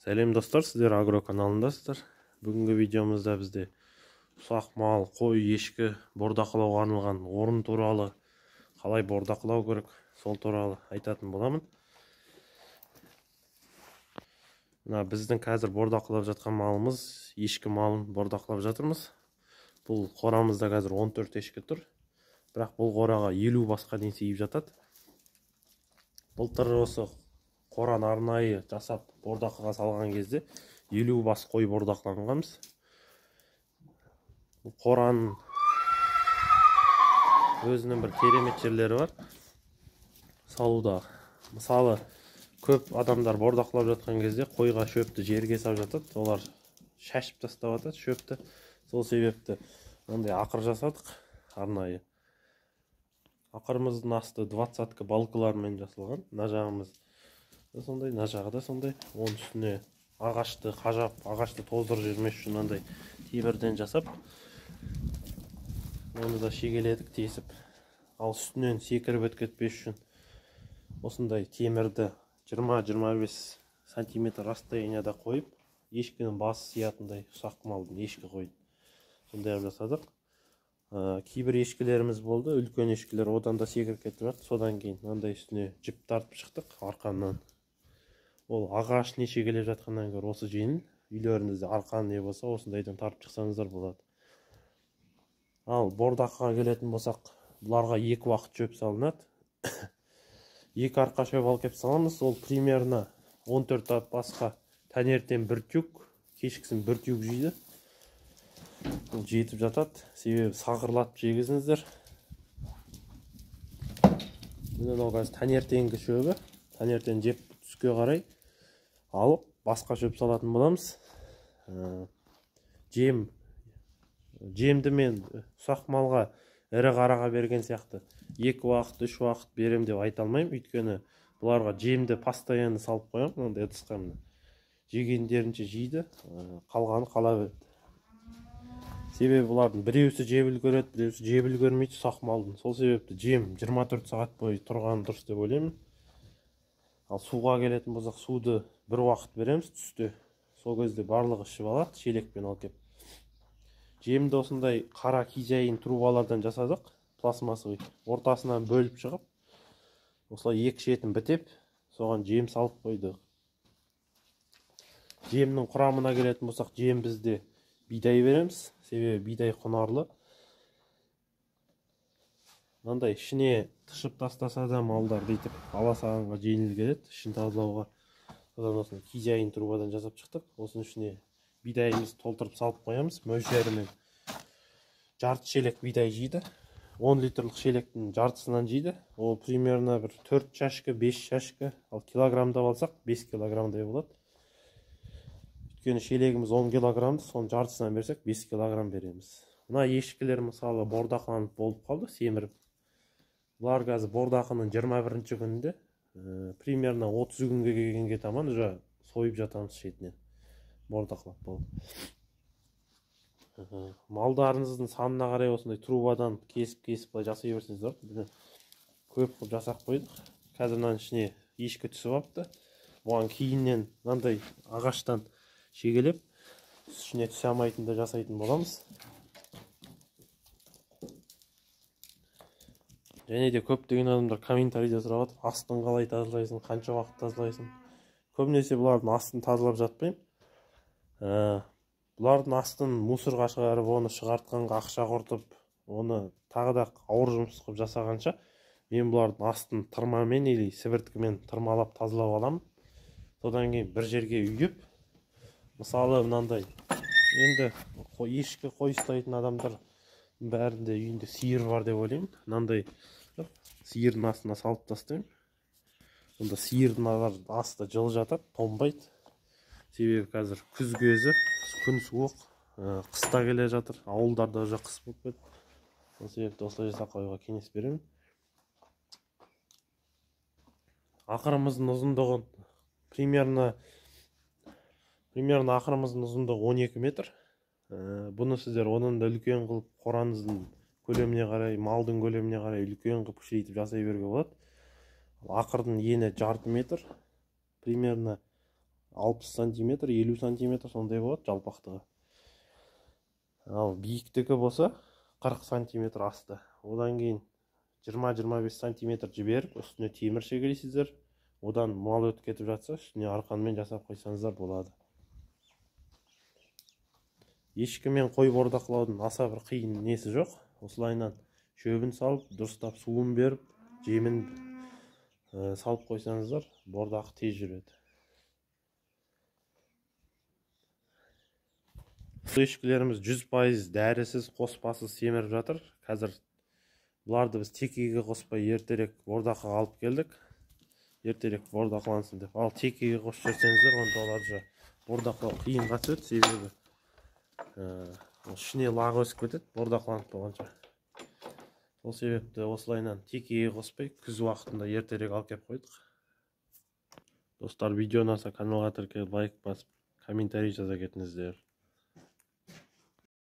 Сәлем достар, сіздер агро каналындасыздар. Бүгінгі видеомызда бізде ұсақ мал, қой, ешкі бордақылауға арналған орын туралы, қалай бордақылау керек, сол туралы айтатын боламын. Біздің қазір бордақылап жатқан малымыз, ешкі малын бордақылап жатырмыз. Бұл қорамызда қазір 14 ешкі тұр. Бірақ бұл қораға 50 басқа дейін сыйып жатады. Былтыр осы қораны арнайы жасап бордақыға салған кезде 50 бас қой бордақыланғанбыз. Бұл қораның өзінің бір керемет жерлері бар салуда. Мысалы, көп адамдар бордақылап жатқан кезде қойға шөпті жерге салып жатады. Олар шашып тастап жатады шөпті. Сол себепті мынандай ақыр жасадық арнайы. Ақырымыздың асты 20 балкалармен жасалған. Мына жағымыз сондай, мына жағы да сондай. Оның үстіне ағашты қажап, ағашты тоздырып жүрмес үшін мынандай темірден жасап, оны да шегеледік тесіп. Ал үстінен секіріп өтіп кетпес үшін осындай темірді 20-25 сантиметр расстоянияда қойып, ешкінің басы сиятындай ұсақ малдың ешкі қойды. Сондай жасадық. Кейбір ешкілеріміз болды, үлкен ешкілер одан да секіріп кетіп жатты. Содан кейін мынандай үстіне жіп тартып шықтық арқаннан. Ол ағаш не шегелеп жатқаннан гөрі осы жеңіл. Үйлеріңізде арқан не болса, осындайдан тартып шықсаңыздар болады. Ал бордақыға келетін болсақ, бұларға 2 уақыт шөп салынады. 2 арқа шөп алып келіп саламыз. Ол примерно 14 басқа таңертең 1 тюк, кешкісін 1 тюк жейді. Бұл жетіп жатады, себебі сағырлатып жегізіңіздер. Мынау қазір таңертеңгі шөбі, таңертең жеп түске қарай алып басқа шөп салатын боламыз. Жемді мен ұсақ малға ірі қараға берген сияқты 2 уақыт, 3 уақыт берем деп айта алмаймын. Өйткені бұларға жемді постоянно салып қоямын, мынандай ыдысқа. Жегендерінше жейді, қалғаны қала береді. Себебі бұлардың біреусі жеп үлгереді, біреусі жеп үлгермейді ұсақ малдың. Сол себепті жем 24 сағат бойы тұрған дұрыс деп ойлаймын. Ал суға келетін болсақ, суды 1 уақыт береміз түсте. Сол кезде барлығы ішіп алады, шелекпен алып келіп. Жемді осындай қара кизайын трубалардан жасадық, пластмассовый. Ортасынан бөліп шығып, осылай 2 шетін бітеп, соған жем салып қойдық. Жемнің құрамына келетін болсақ, жем бізде бидай береміз, себебі бидай құнарлы. Мынандай ішіне тышып тастаса да малдар дейтіп аласағанға жеңіл келеді, ішін тазалауға. Содан осыны кизайын трубадан жасап шықтық. Осының ішіне бидайымызды толтырып салып қоямыз. Мөлшерімен жарты шелек бидай жейді. 10 литрлік шелектің жартысынан жейді. Ол примерно бір 4 шашка, 5 шашка. Ал килограммда алсақ 5 килограммдай болады. Өйткені шелегіміз 10 килограммды, соның жартысынан берсек 5 килограмм береміз. Мына ешкілер мысалы бордақыланып болып қалды, семіріп. Бұлар қазір бордақының 21-ші күнінде, примерно 30 күнге келгенге таман уже сойып жатамыз шетінен. Бордақылап болып. Малдарыңыздың санына қарай осындай трубадан кесіп жасай берсеңіздер. Көп қылып жасап қойдық. Қазір мынаның ішіне ешкі түсіп алыпты. Бұған кейіннен мынандай ағаштан шегелеп, ішіне түсе алмайтын да жасайтын боламыз. Және де көптеген адамдар комментарийде сұрап жатыр, астын қалай тазалайсың, қанша уақыт тазалайсың. Көбінесе бұлардың астын тазалап жатпаймын. Бұлардың астын мусорға шығарып, оны шығартқанға ақша құртып, оны тағы да ауыр жұмыс қылып жасағанша, мен бұлардың астын тырмамен или сібірткімен тырмалап тазалап аламын. Содан кейін бір жерге үйіп, мысалы мынандай, енді ешкі қой ұстайтын адамдар бәрінде үйінде сиыр бар деп ойлаймын. Мынандай сиырдың астына салып тастаймын. Сонда сиырдың асты жылы жатады, тонбайды. Себебі қазір күз кезі, күн суық, қыста келе жатыр, ауылдарда уже қыс болып кетті. Сол себепті осылай жасап қоюға кеңес беремін. Ақырымыздың ұзындығы примерно ақырымыздың ұзындығы 12 метр. Бұны сіздер оның да үлкен қылып, қораңыздың көлеміне қарай, малдың көлеміне қарай үлкен қылып күшейтіп жасай беруге болады. Ақырдың ені жарты метр. Примерно 60 сантиметр 50 сантиметр сондай болады жалпақтығы. Ал биіктігі болса 40 сантиметр асты. Одан кейін 20-25 сантиметр жіберіп үстіне темір шегелейсіздер. Одан мал өтіп кетіп жатса үстіне арқанмен жасап қойсаңыздар болады. Ешкі мен қой бордақылаудың аса бір қиын несі жоқ. Осылайынан шөбін салып, дұрыстап суын беріп, жемін салып қойсаңыздар, бордақы тез жүреді. Ешкілеріміз 100% дәрісіз, қоспасыз семіріп жатыр. Қазір бұларды біз текеге қоспай ертерек бордақыға алып келдік. Ертерек бордақылансын деп. Ал текеге қосып жіберсеңіздер, онда олар бордақылау қиынға түседі, себебі ішіне лағы өсіп кетеді, бордақыланып болғанша. Сол себепті осылайынан текеге қоспай күз уақытында ертерек алып келіп қойдық. Достар, видео ұнаса каналға тіркеліп лайк басып, комментарий жаза кетіңіздер.